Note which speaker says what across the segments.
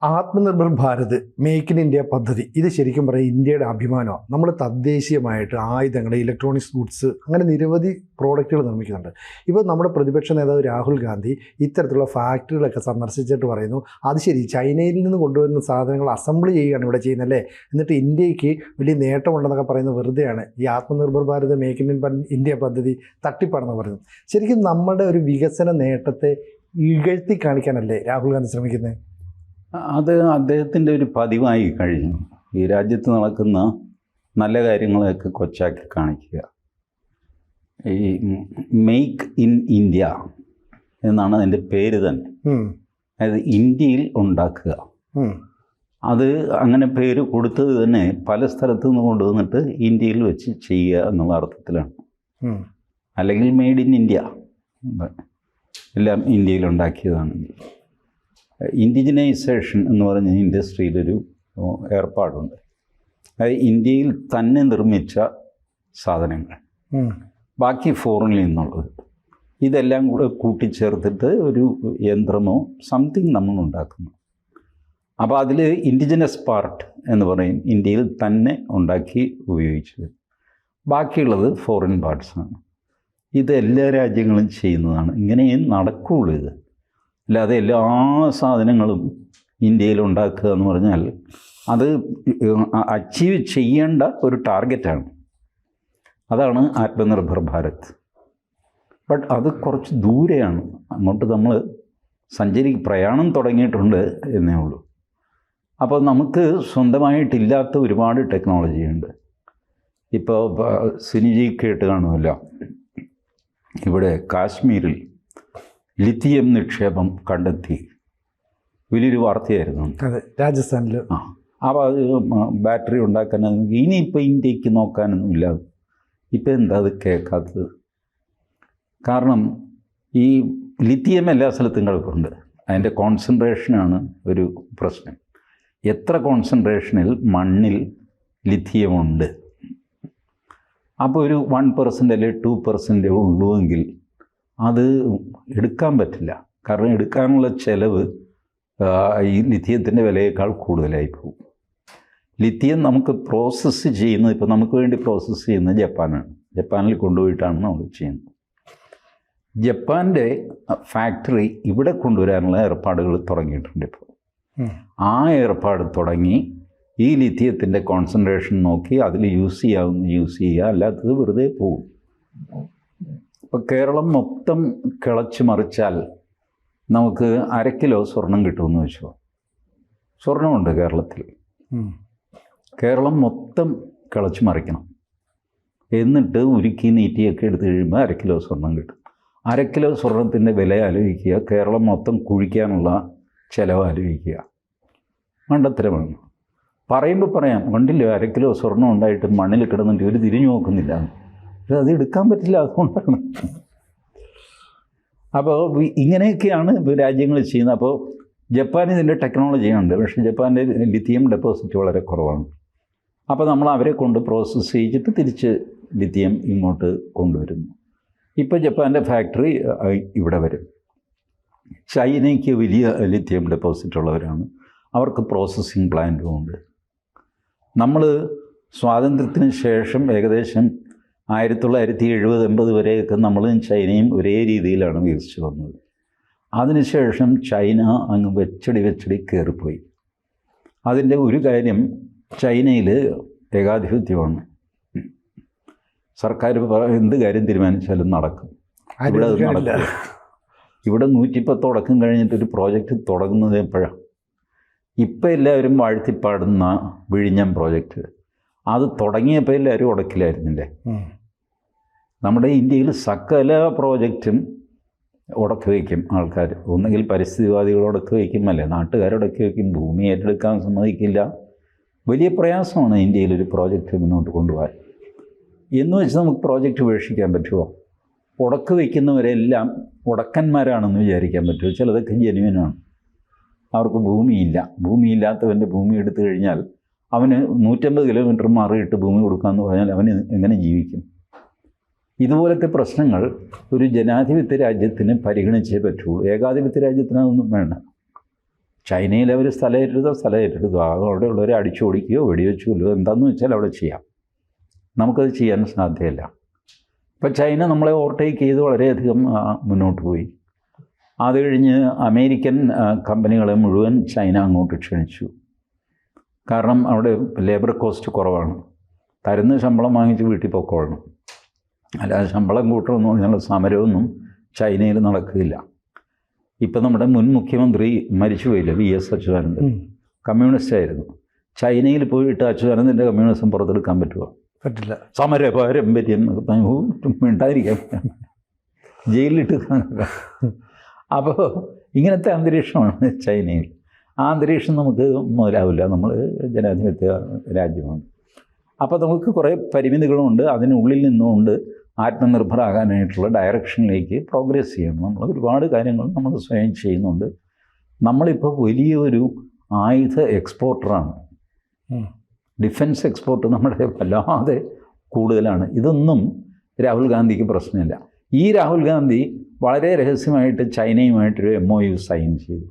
Speaker 1: Atmanirbhar Bharat make in India പദ്ധതി ഇത് ശരിക്കും പറയാം ഇന്ത്യയുടെ അഭിമാനമാണ്. നമ്മൾ തദ്ദേശീയമായിട്ട് ആയുധങ്ങൾ, ഇലക്ട്രോണിക്സ് ഗുഡ്സ്, അങ്ങനെ നിരവധി പ്രോഡക്റ്റുകൾ നിർമ്മിക്കുന്നുണ്ട്. ഇപ്പോൾ നമ്മുടെ പ്രതിപക്ഷ നേതാവ് രാഹുൽ ഗാന്ധി ഇത്തരത്തിലുള്ള ഫാക്ടറികളൊക്കെ സന്ദർശിച്ചിട്ട് പറയുന്നു, അത് ശരി, ചൈനയിൽ നിന്ന് കൊണ്ടുവരുന്ന സാധനങ്ങൾ അസംബിൾ ചെയ്യുകയാണ് ഇവിടെ ചെയ്യുന്നല്ലേ, എന്നിട്ട് ഇന്ത്യക്ക് വലിയ നേട്ടമുണ്ടെന്നൊക്കെ പറയുന്നത് വെറുതെയാണ്. ഈ Atmanirbhar Bharat make in India പദ്ധതി തട്ടിപ്പാണെന്ന് പറയുന്നത്. ശരിക്കും നമ്മുടെ ഒരു വികസന നേട്ടത്തെ ഇകഴ്ത്തി കാണിക്കാനല്ലേ രാഹുൽ ഗാന്ധി ശ്രമിക്കുന്നത്?
Speaker 2: അത് അദ്ദേഹത്തിൻ്റെ ഒരു പതിവായി കഴിഞ്ഞു. ഈ രാജ്യത്ത് നടക്കുന്ന നല്ല കാര്യങ്ങളെയൊക്കെ കൊച്ചാക്കി കാണിക്കുക. ഈ മെയ്ക്ക് ഇൻ ഇന്ത്യ എന്നാണ് അതിൻ്റെ പേര് തന്നെ. അതായത് ഇന്ത്യയിൽ ഉണ്ടാക്കുക. അത് അങ്ങനെ പേര് കൊടുത്തത് തന്നെ പല സ്ഥലത്തു നിന്ന് കൊണ്ടുവന്നിട്ട് ഇന്ത്യയിൽ വെച്ച് ചെയ്യുക എന്നുള്ള അർത്ഥത്തിലാണ്. അല്ലെങ്കിൽ മെയ്ഡ് ഇൻ ഇന്ത്യ, എല്ലാം ഇന്ത്യയിൽ ഉണ്ടാക്കിയതാണെങ്കിൽ. ഇൻഡിജിനൈസേഷൻ എന്ന് പറഞ്ഞ ഇൻഡസ്ട്രിയിലൊരു ഏർപ്പാടുണ്ട്. അതായത് ഇന്ത്യയിൽ തന്നെ നിർമ്മിച്ച സാധനങ്ങൾ, ബാക്കി ഫോറിനിൽ നിന്നുള്ളത്, ഇതെല്ലാം കൂടെ കൂട്ടിച്ചേർത്തിട്ട് ഒരു യന്ത്രമോ സംതിങ് നമ്മൾ ഉണ്ടാക്കുന്നു. അപ്പോൾ അതിൽ ഇൻഡിജിനസ് പാർട്ട് എന്ന് പറയും, ഇന്ത്യയിൽ തന്നെ ഉണ്ടാക്കി ഉപയോഗിച്ചത്. ബാക്കിയുള്ളത് ഫോറിൻ പാർട്സാണ്. ഇത് എല്ലാ രാജ്യങ്ങളും ചെയ്യുന്നതാണ്. ഇങ്ങനെ നടക്കുകയുള്ളൂ ഇത്. അല്ലാതെ എല്ലാ സാധനങ്ങളും ഇന്ത്യയിൽ ഉണ്ടാക്കുക എന്ന് പറഞ്ഞാൽ അത് അച്ചീവ് ചെയ്യേണ്ട ഒരു ടാർഗറ്റാണ്. അതാണ് ആത്മനിർഭർ ഭാരത്. ബട്ട് അത് കുറച്ച് ദൂരെയാണ്. അങ്ങോട്ട് നമ്മൾ പ്രയാണം തുടങ്ങിയിട്ടുണ്ട് എന്നേ ഉള്ളൂ. അപ്പോൾ നമുക്ക് സ്വന്തമായിട്ടില്ലാത്ത ഒരുപാട് ടെക്നോളജിയുണ്ട്. ഇപ്പോൾ സിനിജി കേട്ട് കാണുമല്ലോ, ഇവിടെ കാശ്മീരിൽ ലിത്തിയം നിക്ഷേപം കണ്ടെത്തി. വലിയൊരു വാർത്തയായിരുന്നു.
Speaker 1: അതെ, രാജസ്ഥാനിൽ.
Speaker 2: അപ്പോൾ അത് ബാറ്ററി ഉണ്ടാക്കാൻ ഇനിയിപ്പോൾ ഇന്ത്യക്ക് നോക്കാനൊന്നുമില്ല. ഇപ്പം എന്താ അത് കേൾക്കാത്തത്? കാരണം ഈ ലിത്തിയം എല്ലാ സ്ഥലത്തും കിടപ്പുണ്ട്. അതിൻ്റെ കോൺസെൻട്രേഷനാണ് ഒരു പ്രശ്നം. എത്ര കോൺസെൻട്രേഷനിൽ മണ്ണിൽ ലിത്തിയമുണ്ട്? അപ്പോൾ ഒരു 1% അല്ലെങ്കിൽ 2% ഉള്ളുവെങ്കിൽ അത് എടുക്കാൻ പറ്റില്ല. കാരണം എടുക്കാനുള്ള ചിലവ് ഈ ലിത്തിയത്തിൻ്റെ വിലയേക്കാൾ കൂടുതലായി പോകും. ലിത്തിയം നമുക്ക് പ്രോസസ്സ് ചെയ്യുന്നത്, ഇപ്പോൾ നമുക്ക് വേണ്ടി പ്രോസസ്സ് ചെയ്യുന്നത് ജപ്പാനാണ്. ജപ്പാനിൽ കൊണ്ടുപോയിട്ടാണ് നമ്മൾ ചെയ്യുന്നത്. ജപ്പാൻ്റെ ഫാക്ടറി ഇവിടെ കൊണ്ടുവരാനുള്ള ഏർപ്പാടുകൾ തുടങ്ങിയിട്ടുണ്ട്. ഇപ്പോൾ ആ ഏർപ്പാട് തുടങ്ങി ഈ ലിത്തിയത്തിൻ്റെ കോൺസെൻട്രേഷൻ നോക്കി അതിൽ യൂസ് ചെയ്യുക, അല്ലാത്തത് വെറുതെ പോകും. ഇപ്പോൾ കേരളം മൊത്തം കിളച്ച് മറിച്ചാൽ നമുക്ക് 1/2 കിലോ സ്വർണം കിട്ടുമെന്ന് വെച്ചോ. സ്വർണ്ണമുണ്ട് കേരളത്തിൽ. കേരളം മൊത്തം കിളച്ച് മറിക്കണം. എന്നിട്ട് ഉരുക്കി നീറ്റിയൊക്കെ എടുത്ത് കഴിയുമ്പോൾ 1/2 കിലോ സ്വർണം കിട്ടും. 1/2 കിലോ സ്വർണത്തിൻ്റെ വില ആലോചിക്കുക, കേരളം മൊത്തം കുഴിക്കാനുള്ള ചിലവ് ആലോചിക്കുക. മണ്ടത്തരമാണ്. പറയുമ്പോൾ പറയാം, കണ്ടില്ല 1/2 കിലോ സ്വർണം ഉണ്ടായിട്ട് മണ്ണിൽ കിടന്നിട്ട് ഒരു തിരിഞ്ഞു നോക്കുന്നില്ല. അത് എടുക്കാൻ പറ്റില്ല, അതുകൊണ്ടാണ്. അപ്പോൾ ഇങ്ങനെയൊക്കെയാണ് രാജ്യങ്ങൾ ചെയ്യുന്നത്. അപ്പോൾ ജപ്പാൻ ഇതിൻ്റെ ടെക്നോളജിയുണ്ട്, പക്ഷേ ജപ്പാൻ്റെ ലിത്തിയം ഡെപ്പോസിറ്റ് വളരെ കുറവാണ്. അപ്പോൾ നമ്മൾ അവരെ കൊണ്ട് പ്രോസസ്സ് ചെയ്തിട്ട് തിരിച്ച് ലിത്തിയം ഇങ്ങോട്ട് കൊണ്ടുവരുന്നു. ഇപ്പോൾ ജപ്പാൻ്റെ ഫാക്ടറി ഇവിടെ വരും. ചൈനയ്ക്ക് വലിയ ലിത്തിയം ഡെപ്പോസിറ്റ് ഉള്ളവരാണ്. അവർക്ക് പ്രോസസ്സിങ് പ്ലാന്റും ഉണ്ട്. നമ്മൾ സ്വാതന്ത്ര്യത്തിന് ശേഷം ഏകദേശം 1970-80 വരെയൊക്കെ നമ്മളും ചൈനയും ഒരേ രീതിയിലാണ് വികസിച്ച് വന്നത്. അതിനുശേഷം ചൈന അങ്ങ് വെച്ചടി കയറിപ്പോയി. അതിൻ്റെ ഒരു കാര്യം, ചൈനയിൽ ഏകാധിപത്യമാണ്. സർക്കാർ എന്ത് കാര്യം തീരുമാനിച്ചാലും നടക്കും. ഇവിടെ അത് നടക്കില്ല. ഇവിടെ 110 തുടക്കം കഴിഞ്ഞിട്ടൊരു പ്രോജക്റ്റ് തുടങ്ങുന്നത് എപ്പോഴാണ്? ഇപ്പം എല്ലാവരും വാഴ്ത്തിപ്പാടുന്ന വിഴിഞ്ഞം പ്രോജക്റ്റ്, അത് തുടങ്ങിയപ്പോൾ എല്ലാവരും ഉടക്കിലായിരുന്നില്ലേ? നമ്മുടെ ഇന്ത്യയിൽ സകല പ്രോജക്റ്റും ഉടക്കി വയ്ക്കും ആൾക്കാർ. ഒന്നുകിൽ പരിസ്ഥിതിവാദികൾ ഉടക്കി വയ്ക്കും, അല്ലേ നാട്ടുകാരുടക്കി വയ്ക്കും. ഭൂമി ഏറ്റെടുക്കാൻ സമ്മതിക്കില്ല. വലിയ പ്രയാസമാണ് ഇന്ത്യയിലൊരു പ്രോജക്റ്റ് മുന്നോട്ട് കൊണ്ടുപോകാൻ. എന്ന് വെച്ച് നമുക്ക് പ്രോജക്റ്റ് ഉപേക്ഷിക്കാൻ പറ്റുമോ? ഉടക്കി വയ്ക്കുന്നവരെല്ലാം ഉടക്കന്മാരാണെന്ന് വിചാരിക്കാൻ പറ്റുമോ? ചിലതൊക്കെ ജെന്യുവനാണ്. അവർക്ക് ഭൂമിയില്ല. ഭൂമിയില്ലാത്തവൻ്റെ ഭൂമി എടുത്തു കഴിഞ്ഞാൽ അവന് 150 കിലോമീറ്റർ മാറിയിട്ട് ഭൂമി കൊടുക്കാമെന്ന് പറഞ്ഞാൽ അവന് എങ്ങനെ ജീവിക്കും? ഇതുപോലത്തെ പ്രശ്നങ്ങൾ ഒരു ജനാധിപത്യ രാജ്യത്തിന് പരിഗണിച്ചേ പറ്റുള്ളൂ. ഏകാധിപത്യ രാജ്യത്തിന് അതൊന്നും വേണ്ട. ചൈനയിൽ അവർ സ്ഥലം ഏറ്റെടുത്തോ അവിടെയുള്ളവരെ അടിച്ചോടിക്കുകയോ വെടിവെച്ച് കൊല്ലുകയോ എന്താണെന്ന് വെച്ചാൽ അവിടെ ചെയ്യാം. നമുക്കത് ചെയ്യാൻ സാധ്യമല്ല. ഇപ്പം ചൈന നമ്മളെ ഓവർടേക്ക് ചെയ്ത് വളരെയധികം മുന്നോട്ട് പോയി. അത് കഴിഞ്ഞ് അമേരിക്കൻ കമ്പനികളെ മുഴുവൻ ചൈന അങ്ങോട്ട് ക്ഷണിച്ചു. കാരണം അവിടെ ലേബർ കോസ്റ്റ് കുറവാണ്. തരുന്ന ശമ്പളം വാങ്ങിച്ച് വീട്ടിൽ പൊക്കോളണം. അല്ലാതെ ശമ്പളം കൂട്ടണമെന്ന് പറഞ്ഞാൽ സമരമൊന്നും ചൈനയിൽ നടക്കില്ല. ഇപ്പം നമ്മുടെ മുൻ മുഖ്യമന്ത്രി മരിച്ചുപോയില്ല, VS അച്യുതാനന്ദൻ, കമ്മ്യൂണിസ്റ്റായിരുന്നു. ചൈനയിൽ പോയിട്ട് അച്യുതാനന്ദൻ്റെ കമ്മ്യൂണിസം പുറത്തെടുക്കാൻ പറ്റുമോ?
Speaker 1: പറ്റില്ല.
Speaker 2: സമര പാരമ്പര്യം മിണ്ടായിരിക്കാം, ജയിലിലിട്ട്. അപ്പോൾ ഇങ്ങനത്തെ അന്തരീക്ഷമാണ് ചൈനയിൽ. ആ അന്തരീക്ഷം നമുക്ക് മുതലാവില്ല. നമ്മൾ ജനാധിപത്യ രാജ്യമാണ്. അപ്പോൾ നമുക്ക് കുറേ പരിമിതികളുമുണ്ട്. അതിനുള്ളിൽ നിന്നുകൊണ്ട് ആത്മനിർഭരാകാനായിട്ടുള്ള ഡയറക്ഷനിലേക്ക് പ്രോഗ്രസ് ചെയ്യണം. നമ്മൾ ഒരുപാട് കാര്യങ്ങൾ നമ്മൾ സ്വയം ചെയ്യുന്നുണ്ട്. നമ്മളിപ്പോൾ വലിയൊരു ആയുധ എക്സ്പോർട്ടറാണ്. ഡിഫൻസ് എക്സ്പോർട്ട് നമ്മുടെ വല്ലാതെ കൂടുതലാണ്. ഇതൊന്നും രാഹുൽ ഗാന്ധിക്ക് പ്രശ്നമില്ല. ഈ രാഹുൽ ഗാന്ധി വളരെ രഹസ്യമായിട്ട് ചൈനയുമായിട്ടൊരു MOU സൈൻ ചെയ്തു.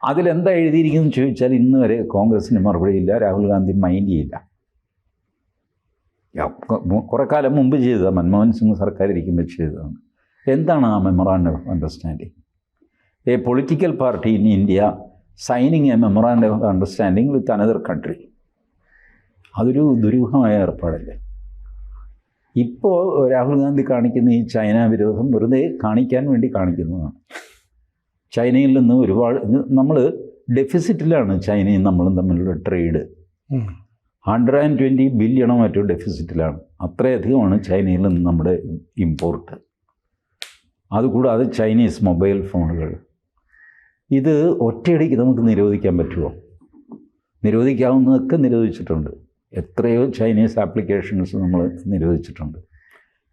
Speaker 2: അതിലെന്താ എഴുതിയിരിക്കുന്നു ചോദിച്ചാൽ ഇന്ന് വരെ കോൺഗ്രസിന് മറുപടിയില്ല, രാഹുൽ ഗാന്ധി മൈൻഡ് ചെയ്യില്ല. കുറേ കാലം മുമ്പ് ചെയ്തതാണ്, മൻമോഹൻ സിംഗ് സർക്കാർ ഇരിക്കുമ്പോൾ ചെയ്തതാണ്. എന്താണ് ആ memorandum of understanding? A political party in India signing A memorandum of understanding with another country. അതൊരു ദുരൂഹമായ ഏർപ്പാടല്ലേ? ഇപ്പോൾ രാഹുൽ ഗാന്ധി കാണിക്കുന്ന ഈ ചൈന വിരോധം വെറുതെ കാണിക്കാൻ വേണ്ടി കാണിക്കുന്നതാണ്. ചൈനയിൽ നിന്ന് ഒരുപാട് നമ്മൾ ഡെഫിസിറ്റിലാണ് ചൈനയും നമ്മളും തമ്മിലുള്ള ട്രേഡ്. 120 ബില്യണോ മറ്റോ ഡെഫിസിറ്റിലാണ്. അത്രയധികമാണ് ചൈനയിൽ നിന്ന് നമ്മുടെ ഇമ്പോർട്ട്. അതുകൂടാതെ ചൈനീസ് മൊബൈൽ ഫോണുകൾ. ഇത് ഒറ്റയടിക്ക് നമുക്ക് നിരോധിക്കാൻ പറ്റുമോ? നിരോധിക്കാവുന്നതൊക്കെ നിരോധിച്ചിട്ടുണ്ട്. എത്രയോ ചൈനീസ് ആപ്ലിക്കേഷൻസ് നമ്മൾ നിരോധിച്ചിട്ടുണ്ട്.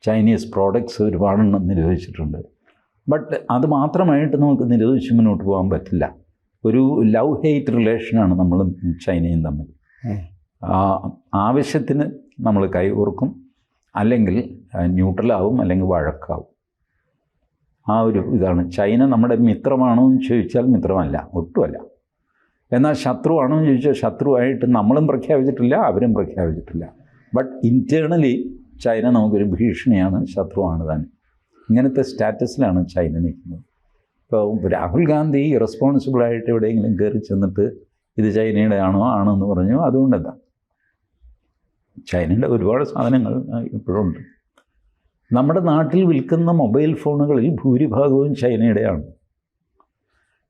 Speaker 2: ചൈനീസ് പ്രോഡക്ട്സ് ഒരുപാടെണ്ണം നിരോധിച്ചിട്ടുണ്ട്. ബട്ട് അത് മാത്രമായിട്ട് നമുക്ക് നിരോധിച്ച് മുന്നോട്ട് പോകാൻ പറ്റില്ല. ഒരു ലവ് ഹെയ്റ്റ് റിലേഷനാണ് നമ്മളും ചൈനയും തമ്മിൽ. ആവശ്യത്തിന് നമ്മൾ കൈ ഓർക്കും, അല്ലെങ്കിൽ ന്യൂട്രലാവും, അല്ലെങ്കിൽ വഴക്കാവും. ആ ഒരു ഇതാണ്. ചൈന നമ്മുടെ മിത്രമാണോ എന്ന് ചോദിച്ചാൽ മിത്രമല്ല, ഒട്ടുമല്ല. എന്നാൽ ശത്രുവാണോ എന്ന് ചോദിച്ചാൽ ശത്രുവായിട്ട് നമ്മളും പ്രഖ്യാപിച്ചിട്ടില്ല, അവരും പ്രഖ്യാപിച്ചിട്ടില്ല. ബട്ട് ഇൻറ്റേർണലി ചൈന നമുക്കൊരു ഭീഷണിയാണ്, ശത്രുവാണ് താൻ. ഇങ്ങനത്തെ സ്റ്റാറ്റസിലാണ് ചൈന നിൽക്കുന്നത്. ഇപ്പോൾ രാഹുൽ ഗാന്ധി ഇറസ്പോൺസിബിളായിട്ട് എവിടെയെങ്കിലും കയറി ചെന്നിട്ട് ഇത് ചൈനയുടെ ആണോ എന്ന് പറഞ്ഞു. അതുകൊണ്ടെന്താ, ചൈനയുടെ ഒരുപാട് സാധനങ്ങൾ ഇപ്പോഴുണ്ട്. നമ്മുടെ നാട്ടിൽ വിൽക്കുന്ന മൊബൈൽ ഫോണുകളിൽ ഭൂരിഭാഗവും ചൈനയുടെയാണ്.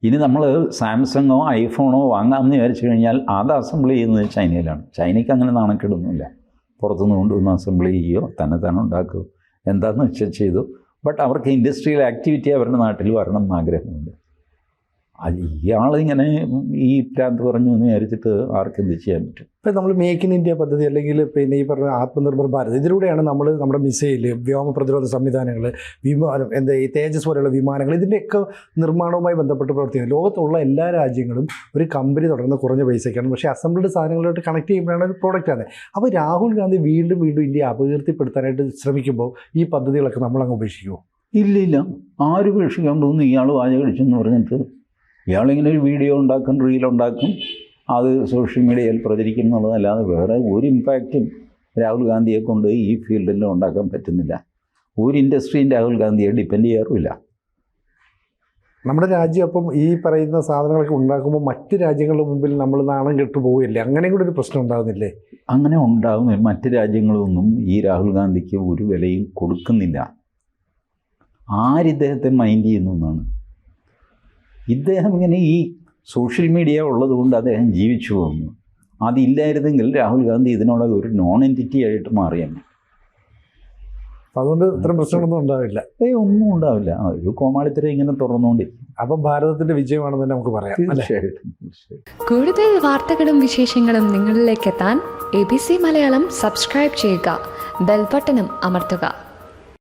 Speaker 2: ഇനി നമ്മൾ സാംസങ്ങോ ഐഫോണോ വാങ്ങാമെന്ന് വിചാരിച്ചു കഴിഞ്ഞാൽ അത് അസംബിൾ ചെയ്യുന്നത് ചൈനയിലാണ്. ചൈനയ്ക്ക് അങ്ങനെ നാണക്കേടൊന്നുമില്ല. പുറത്തുനിന്ന് കൊണ്ടുവന്ന് അസംബിൾ ചെയ്യുകയോ തന്നെ ഉണ്ടാക്കുകയോ എന്താണെന്ന് വെച്ചാൽ ചെയ്തു. ബട്ട് അവർക്ക് ഇൻഡസ്ട്രിയൽ ആക്ടിവിറ്റി അവരുടെ നാട്ടിൽ വരണം എന്ന് ആഗ്രഹമുണ്ട്. ഇയാളിങ്ങനെ ഈ പ്രാന്ത് പറഞ്ഞു എന്ന് വിചാരിച്ചിട്ട് ആർക്കെന്ത് ചെയ്യാൻ പറ്റും?
Speaker 1: ഇപ്പം നമ്മൾ മേക്ക് ഇൻ ഇന്ത്യ പദ്ധതി, അല്ലെങ്കിൽ പിന്നെ ഈ പറഞ്ഞ ആത്മനിർഭർ ഭാരത്, ഇതിലൂടെയാണ് നമ്മൾ നമ്മുടെ മിസൈൽ, വ്യോമ പ്രതിരോധ സംവിധാനങ്ങൾ, വിമാനം, ഈ തേജസ് പോലെയുള്ള വിമാനങ്ങൾ, ഇതിൻ്റെയൊക്കെ നിർമ്മാണവുമായി ബന്ധപ്പെട്ട് പ്രവർത്തിക്കുന്നത്. ലോകത്തുള്ള എല്ലാ രാജ്യങ്ങളും ഒരു കമ്പനി തുടങ്ങുന്ന കുറഞ്ഞ പൈസയ്ക്കാണ്. പക്ഷേ അസംബിൾഡ് സാധനങ്ങളായിട്ട് കണക്ട് ചെയ്യുമ്പോഴാണ് ഒരു പ്രോഡക്റ്റാണ്. അപ്പോൾ രാഹുൽ ഗാന്ധി വീണ്ടും ഇന്ത്യ അപകീർത്തിപ്പെടുത്താനായിട്ട് ശ്രമിക്കുമ്പോൾ ഈ പദ്ധതികളൊക്കെ നമ്മളങ്ങ് ഉപേക്ഷിക്കുമോ?
Speaker 2: ഇല്ല, ആരും ഉപേക്ഷിക്കാൻ പോകുന്നു. ഇയാൾ വാചകടിച്ചെന്ന് പറഞ്ഞിട്ട് ഇയാളിങ്ങനെ ഒരു വീഡിയോ ഉണ്ടാക്കും, റീലുണ്ടാക്കും, അത് സോഷ്യൽ മീഡിയയിൽ പ്രചരിക്കും എന്നുള്ളതല്ലാതെ വേറെ ഒരു ഇമ്പാക്റ്റും രാഹുൽ ഗാന്ധിയെ കൊണ്ട് ഈ ഫീൽഡിൽ ഉണ്ടാക്കാൻ പറ്റുന്നില്ല. ഒരു ഇൻഡസ്ട്രിയും രാഹുൽ ഗാന്ധിയെ ഡിപ്പെൻഡ് ചെയ്യാറുമില്ല.
Speaker 1: നമ്മുടെ രാജ്യം അപ്പം ഈ പറയുന്ന സാധനങ്ങളൊക്കെ ഉണ്ടാക്കുമ്പോൾ മറ്റ് രാജ്യങ്ങളുടെ മുമ്പിൽ നമ്മൾ നാണം കെട്ടു പോവുകയല്ലേ? അങ്ങനെയും കൂടെ ഒരു പ്രശ്നം ഉണ്ടാകുന്നില്ലേ?
Speaker 2: അങ്ങനെ ഉണ്ടാകും. മറ്റ് രാജ്യങ്ങളൊന്നും ഈ രാഹുൽ ഗാന്ധിക്ക് ഒരു വിലയും കൊടുക്കുന്നില്ല. ആരിദ്ദേഹത്തെ മൈൻഡ് ചെയ്യുന്നു എന്നാണ്. ഇദ്ദേഹം ഇങ്ങനെ ഈ സോഷ്യൽ മീഡിയ ഉള്ളതുകൊണ്ട് അദ്ദേഹം ജീവിച്ചു പോകുന്നു. അതില്ലായിരുന്നെങ്കിൽ രാഹുൽ ഗാന്ധി ഇതിനോട് ഒരു നോൺ എൻറ്റിറ്റി ആയിട്ട് മാറിയാണ്.
Speaker 1: അതുകൊണ്ട് ഇത്തരം പ്രശ്നങ്ങളൊന്നും ഉണ്ടാവില്ല.
Speaker 2: ഒന്നും ഉണ്ടാവില്ല. ഒരു കോമാളിത്തരം ഇങ്ങനെ തുറന്നുകൊണ്ടിരിക്കും.
Speaker 1: അപ്പം ഭാരതത്തിൻ്റെ വിജയമാണെന്ന് തന്നെ നമുക്ക് പറയാം.
Speaker 2: തീർച്ചയായിട്ടും.
Speaker 3: കൂടുതൽ വാർത്തകളും വിശേഷങ്ങളും നിങ്ങളിലേക്ക് എത്താൻ ABC മലയാളം സബ്സ്ക്രൈബ് ചെയ്യുക, ബെൽ ബട്ടണും അമർത്തുക.